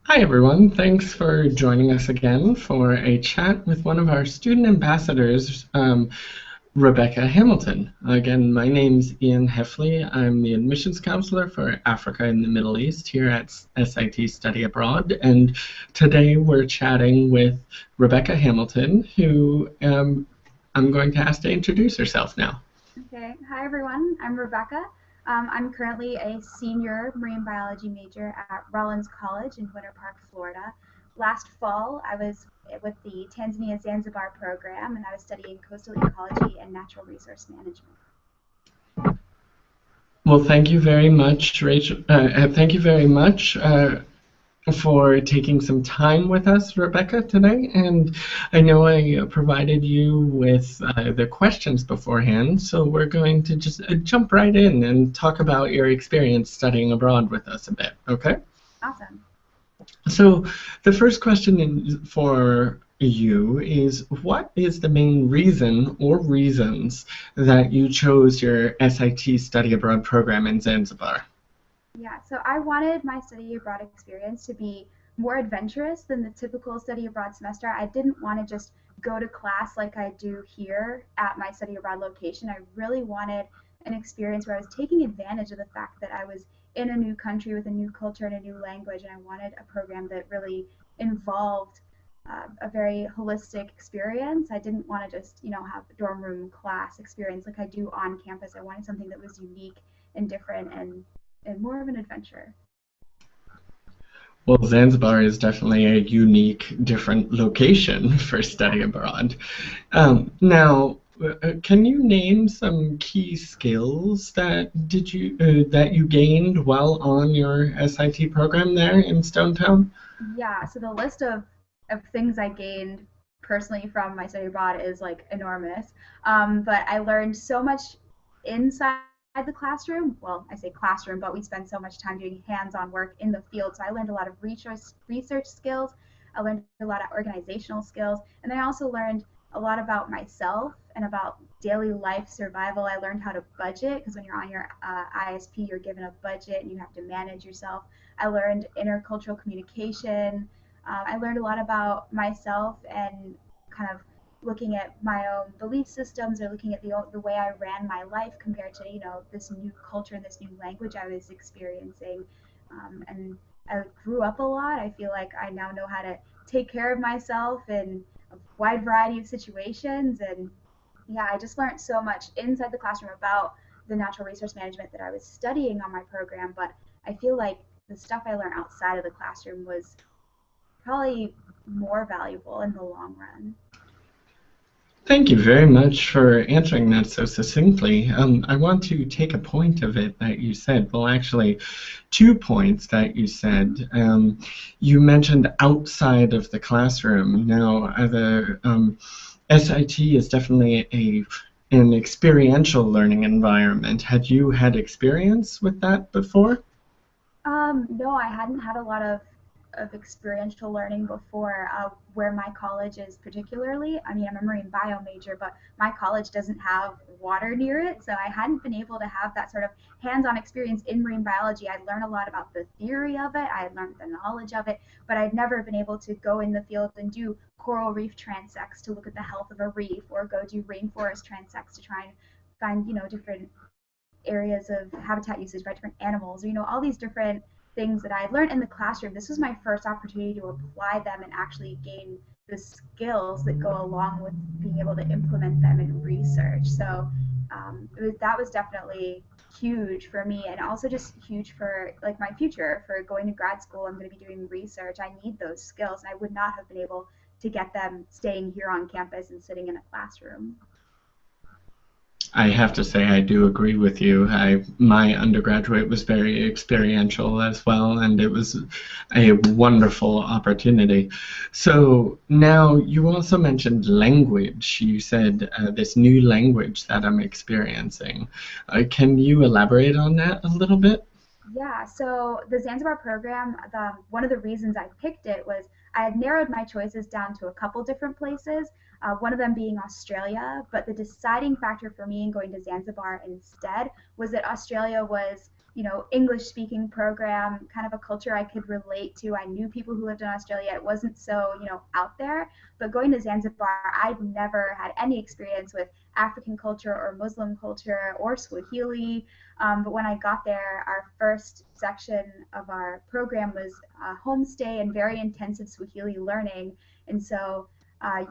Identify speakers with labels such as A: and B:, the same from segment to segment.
A: Hi, everyone. Thanks for joining us again for a chat with one of our student ambassadors, Rebecca Hamilton. Again, my name's Ian Hefele. I'm the admissions counselor for Africa and the Middle East here at SIT Study Abroad. And today we're chatting with Rebecca Hamilton, who I'm going to ask to introduce herself now.
B: Okay, hi everyone. I'm Rebecca. I'm currently a senior marine biology major at Rollins College in Winter Park, Florida. Last fall, I was with the Tanzania-Zanzibar program and I was studying coastal ecology and natural resource management.
A: Well, thank you very much, Rachel. Thank you very much for taking some time with us, Rebecca, today. And I know I provided you with the questions beforehand, so we're going to just jump right in and talk about your experience studying abroad with us a bit, okay?
B: Awesome.
A: So the first question for you is, what is the main reason or reasons that you chose your SIT study abroad program in Zanzibar?
B: Yeah, so I wanted my study abroad experience to be more adventurous than the typical study abroad semester. I didn't want to just go to class like I do here at my study abroad location. I really wanted an experience where I was taking advantage of the fact that I was in a new country with a new culture and a new language, and I wanted a program that really involved a very holistic experience. I didn't want to just, have a dorm room class experience like I do on campus. I wanted something that was unique and different and more of an adventure.
A: Well, Zanzibar is definitely a unique, different location for
B: Yeah.
A: study abroad. Now, can you name some key skills that you gained while on your SIT program there in Stone Town?
B: Yeah. So the list of things I gained personally from my study abroad is like enormous. But I learned so much inside the classroom. Well, I say classroom, but we spend so much time doing hands-on work in the field. So I learned a lot of research skills. I learned a lot of organizational skills, and then I also learned a lot about myself and about daily life survival. I learned how to budget because when you're on your ISP, you're given a budget and you have to manage yourself. I learned intercultural communication. I learned a lot about myself and kind of looking at my own belief systems or looking at the way I ran my life compared to this new culture and this new language I was experiencing. And I grew up a lot. I feel like I now know how to take care of myself in a wide variety of situations. And yeah, I just learned so much inside the classroom about the natural resource management that I was studying on my program. But I feel like the stuff I learned outside of the classroom was probably more valuable in the long run.
A: Thank you very much for answering that so succinctly. I want to take a point of it that you said. Well, actually, 2 points that you
B: Mm-hmm.
A: said. You mentioned outside of the classroom. Now, the SIT is definitely an experiential learning environment. Had you had experience with that before?
B: No, I hadn't had a lot of experiential learning before. Where my college is particularly, I mean, I'm a marine bio major, but my college doesn't have water near it, so I hadn't been able to have that sort of hands-on experience in marine biology. I'd learned a lot about the theory of it, I had learned the knowledge of it, but I'd never been able to go in the field and do coral reef transects to look at the health of a reef, or go do rainforest transects to try and find, different areas of habitat usage by different animals, or all these different things that I had learned in the classroom. This was my first opportunity to apply them and actually gain the skills that go along with being able to implement them in research. So that was definitely huge for me, and also just huge for like my future for going to grad school. I'm going to be doing research. I need those skills, and I would not have been able to get them staying here on campus and sitting in a classroom.
A: I have to say I do agree with you. My undergraduate was very experiential as well, and it was a wonderful opportunity. So now you also mentioned language. You said this new language that I'm experiencing. Can you elaborate on that a little bit?
B: Yeah, so the Zanzibar program, one of the reasons I picked it was I had narrowed my choices down to a couple different places, one of them being Australia. But the deciding factor for me in going to Zanzibar instead was that Australia was, English speaking program, kind of a culture I could relate to. I knew people who lived in Australia. It wasn't so, out there. But going to Zanzibar, I'd never had any experience with African culture or Muslim culture or Swahili. But when I got there, our first section of our program was a homestay and very intensive Swahili learning. And so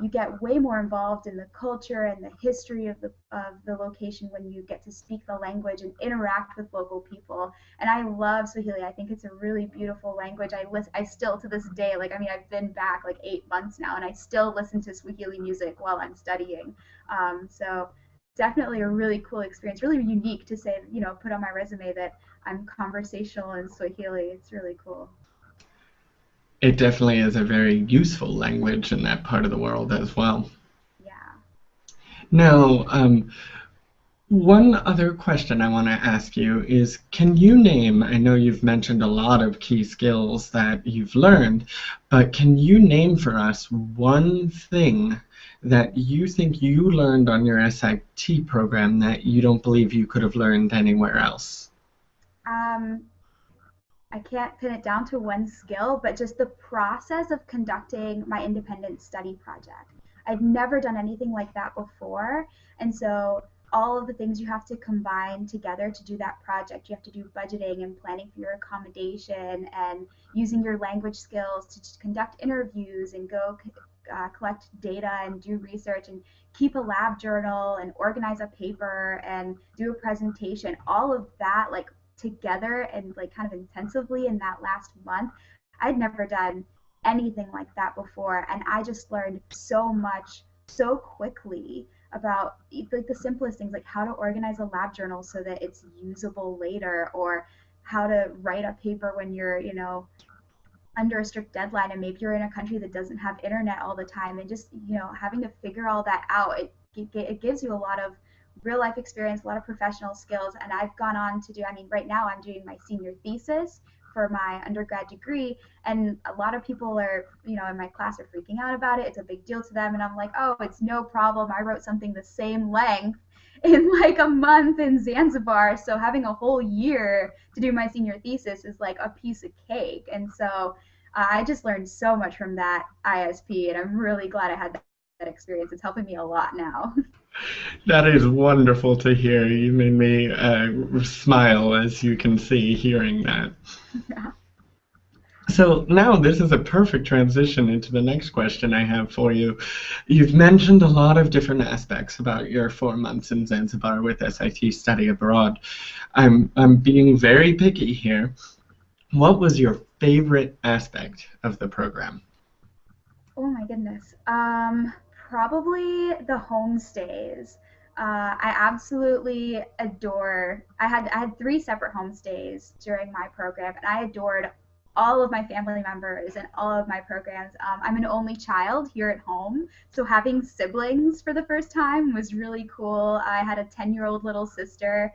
B: you get way more involved in the culture and the history of the location when you get to speak the language and interact with local people. And I love Swahili. I think it's a really beautiful language. I still to this day, like, I mean, I've been back like 8 months now, and I still listen to Swahili music while I'm studying. So definitely a really cool experience, really unique to say, put on my resume that I'm conversational in Swahili. It's really cool.
A: It definitely is a very useful language in that part of the world as well.
B: Yeah.
A: Now, one other question I want to ask you is, can you name, I know you've mentioned a lot of key skills that you've learned, but can you name for us one thing that you think you learned on your SIT program that you don't believe you could have learned anywhere else?
B: Um, I can't pin it down to one skill, but just the process of conducting my independent study project. I've never done anything like that before. And so all of the things you have to combine together to do that project, you have to do budgeting and planning for your accommodation and using your language skills to conduct interviews and go collect data and do research and keep a lab journal and organize a paper and do a presentation. All of that, like, together and like kind of intensively in that last month. I'd never done anything like that before, and I just learned so much so quickly about like the simplest things, like how to organize a lab journal so that it's usable later, or how to write a paper when you're, under a strict deadline and maybe you're in a country that doesn't have internet all the time, and just, having to figure all that out. It gives you a lot of real life experience, a lot of professional skills. And I've gone on to do, I mean, right now I'm doing my senior thesis for my undergrad degree, and a lot of people are, in my class, are freaking out about it. It's a big deal to them, and I'm like, oh, it's no problem. I wrote something the same length in like a month in Zanzibar, so having a whole year to do my senior thesis is like a piece of cake. And so I just learned so much from that ISP, and I'm really glad I had that experience. It's helping me a lot now.
A: That is wonderful to hear. You made me smile, as you can see, hearing that.
B: Yeah.
A: So now this is a perfect transition into the next question I have for you. You've mentioned a lot of different aspects about your 4 months in Zanzibar with SIT study abroad. I'm being very picky here. What was your favorite aspect of the program?
B: Oh my goodness. Probably the homestays. I absolutely adore. I had three separate homestays during my program, and I adored all of my family members and all of my programs. I'm an only child here at home, so having siblings for the first time was really cool. I had a 10-year-old little sister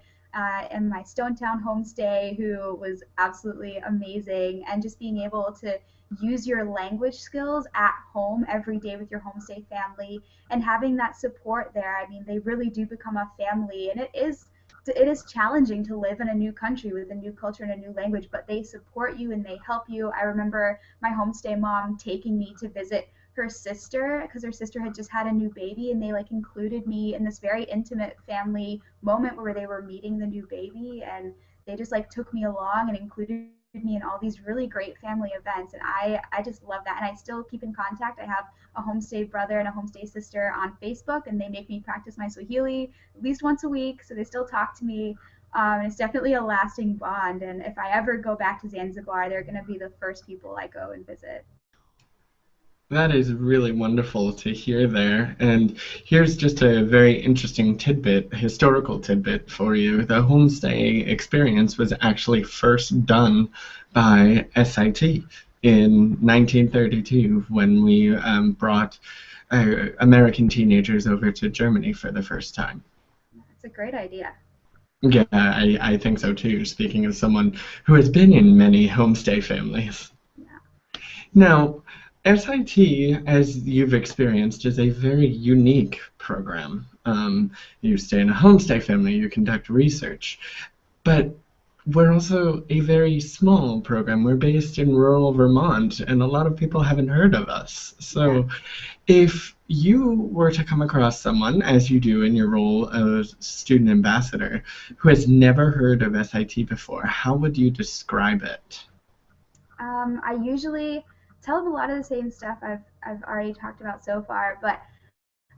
B: in my Stone Town homestay who was absolutely amazing, and just being able to use your language skills at home every day with your homestay family and having that support there. I mean, they really do become a family, and it is challenging to live in a new country with a new culture and a new language, but they support you and they help you. I remember my homestay mom taking me to visit her sister because her sister had just had a new baby, and they like included me in this very intimate family moment where they were meeting the new baby, and they just like took me along and included me in all these really great family events. And I just love that, and I still keep in contact. I have a homestay brother and a homestay sister on Facebook, and they make me practice my Swahili at least once a week, so they still talk to me. And it's definitely a lasting bond, and if I ever go back to Zanzibar, they're going to be the first people I go and visit.
A: That is really wonderful to hear there. And here's just a very interesting tidbit, historical tidbit for you. The homestay experience was actually first done by SIT in 1932 when we brought American teenagers over to Germany for the first time.
B: It's a great idea.
A: Yeah, I think so too, speaking as someone who has been in many homestay families.
B: Yeah.
A: Now, SIT, as you've experienced, is a very unique program. You stay in a homestay family, you conduct research, but we're also a very small program. We're based in rural Vermont, and a lot of people haven't heard of us.
B: Yeah.
A: So, if you were to come across someone, as you do in your role as student ambassador, who has never heard of SIT before, how would you describe it?
B: I usually tell them a lot of the same stuff I've already talked about so far, but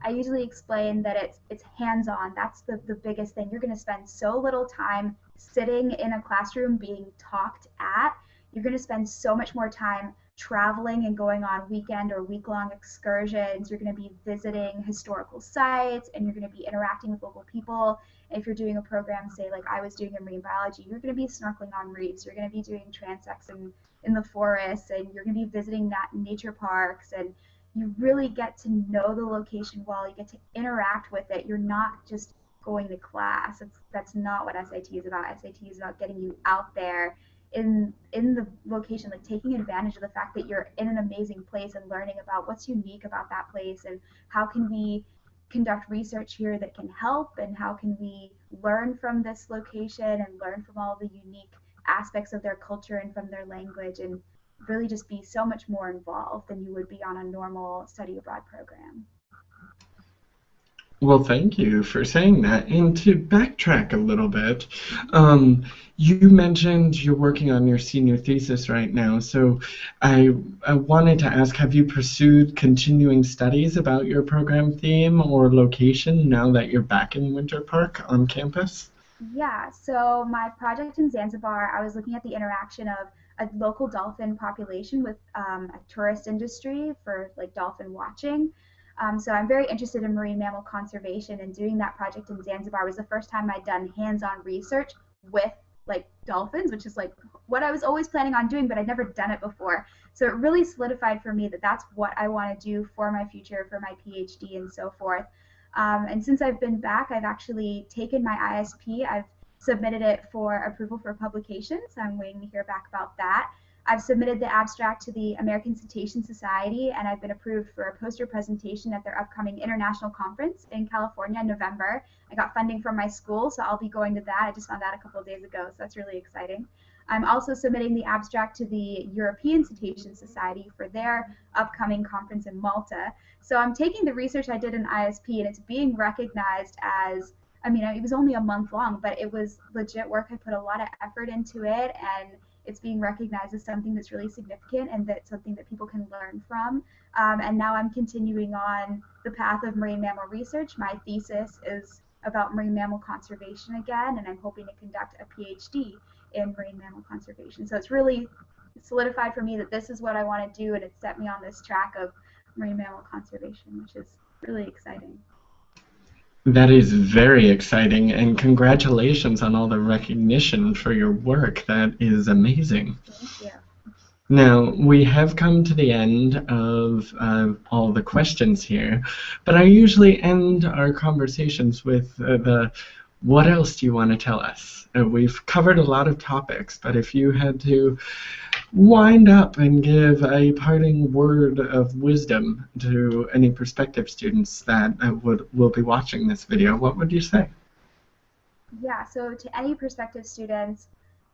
B: I usually explain that it's hands-on. That's the biggest thing. You're going to spend so little time sitting in a classroom being talked at. You're going to spend so much more time traveling and going on weekend or week-long excursions. You're going to be visiting historical sites and you're going to be interacting with local people. If you're doing a program, say like I was doing in marine biology, you're going to be snorkeling on reefs. You're going to be doing transects in the forests, and you're going to be visiting nature parks, and you really get to know the location well. You get to interact with it. You're not just going to class. That's not what SIT is about. SIT is about getting you out there in the location, like taking advantage of the fact that you're in an amazing place and learning about what's unique about that place and how can we conduct research here that can help, and how can we learn from this location and learn from all the unique aspects of their culture and from their language, and really just be so much more involved than you would be on a normal study abroad program.
A: Well, thank you for saying that. And to backtrack a little bit, um, you mentioned you're working on your senior thesis right now. So I wanted to ask, have you pursued continuing studies about your program theme or location now that you're back in Winter Park on campus?
B: Yeah, so my project in Zanzibar, I was looking at the interaction of a local dolphin population with a tourist industry for like dolphin watching. So I'm very interested in marine mammal conservation, and doing that project in Zanzibar was the first time I'd done hands-on research with like dolphins, which is like what I was always planning on doing, but I'd never done it before. So it really solidified for me that that's what I want to do for my future, for my PhD, and so forth. And since I've been back, I've actually taken my ISP. I've submitted it for approval for publication, so I'm waiting to hear back about that. I've submitted the abstract to the American Cetacean Society, and I've been approved for a poster presentation at their upcoming international conference in California in November. I got funding from my school, so I'll be going to that. I just found out a couple of days ago, so that's really exciting. I'm also submitting the abstract to the European Cetacean Society for their upcoming conference in Malta. So I'm taking the research I did in ISP, and it's being recognized as, I mean, it was only a month long, but it was legit work. I put a lot of effort into it, and it's being recognized as something that's really significant and that's something that people can learn from. And now I'm continuing on the path of marine mammal research. My thesis is about marine mammal conservation again, and I'm hoping to conduct a PhD in marine mammal conservation. So it's really solidified for me that this is what I want to do, and it's set me on this track of marine mammal conservation, which is really exciting.
A: That is very exciting, and congratulations on all the recognition for your work. That is amazing.
B: Thank you.
A: Now, we have come to the end of all the questions here, but I usually end our conversations with the what else do you want to tell us? We've covered a lot of topics, but if you had to wind up and give a parting word of wisdom to any prospective students that will be watching this video, what would you say?
B: Yeah, so to any prospective students,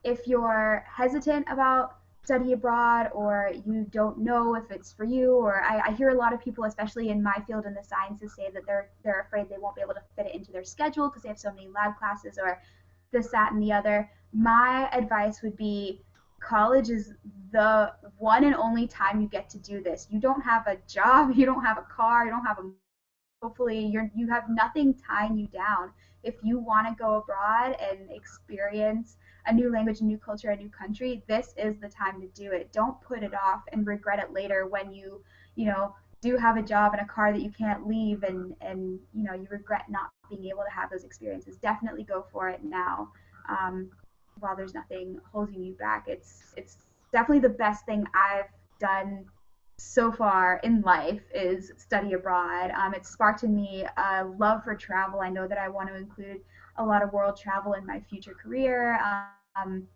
B: if you're hesitant about study abroad, or you don't know if it's for you, or I hear a lot of people, especially in my field in the sciences, say that they're afraid they won't be able to fit it into their schedule because they have so many lab classes or this, that, and the other. My advice would be college is the one and only time you get to do this. You don't have a job, you don't have a car, you don't have a, hopefully you have nothing tying you down. If you want to go abroad and experience a new language, a new culture, a new country, this is the time to do it. Don't put it off and regret it later when you know, do have a job and a car that you can't leave, and you know, you regret not being able to have those experiences. Definitely go for it now. Um, while there's nothing holding you back, it's definitely the best thing I've done so far in life is study abroad. It's sparked in me a love for travel. I know that I want to include a lot of world travel in my future career, and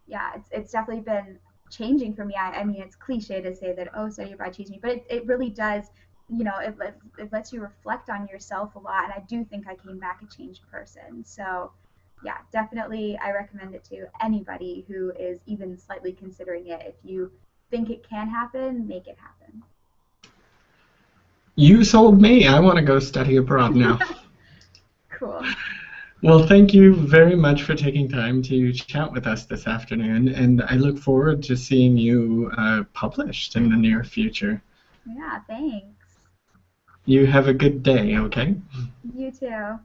B: yeah, it's definitely been changing for me. I mean, it's cliche to say that, oh, study abroad changed me, but it really does. You know, it lets you reflect on yourself a lot, and I do think I came back a changed person. So yeah, definitely I recommend it to anybody who is even slightly considering it. If you think it can happen, make it happen.
A: You sold me. I want to go study abroad now.
B: Cool.
A: Well, thank you very much for taking time to chat with us this afternoon, and I look forward to seeing you published in the near future.
B: Yeah, thanks.
A: You have a good day, okay?
B: You too.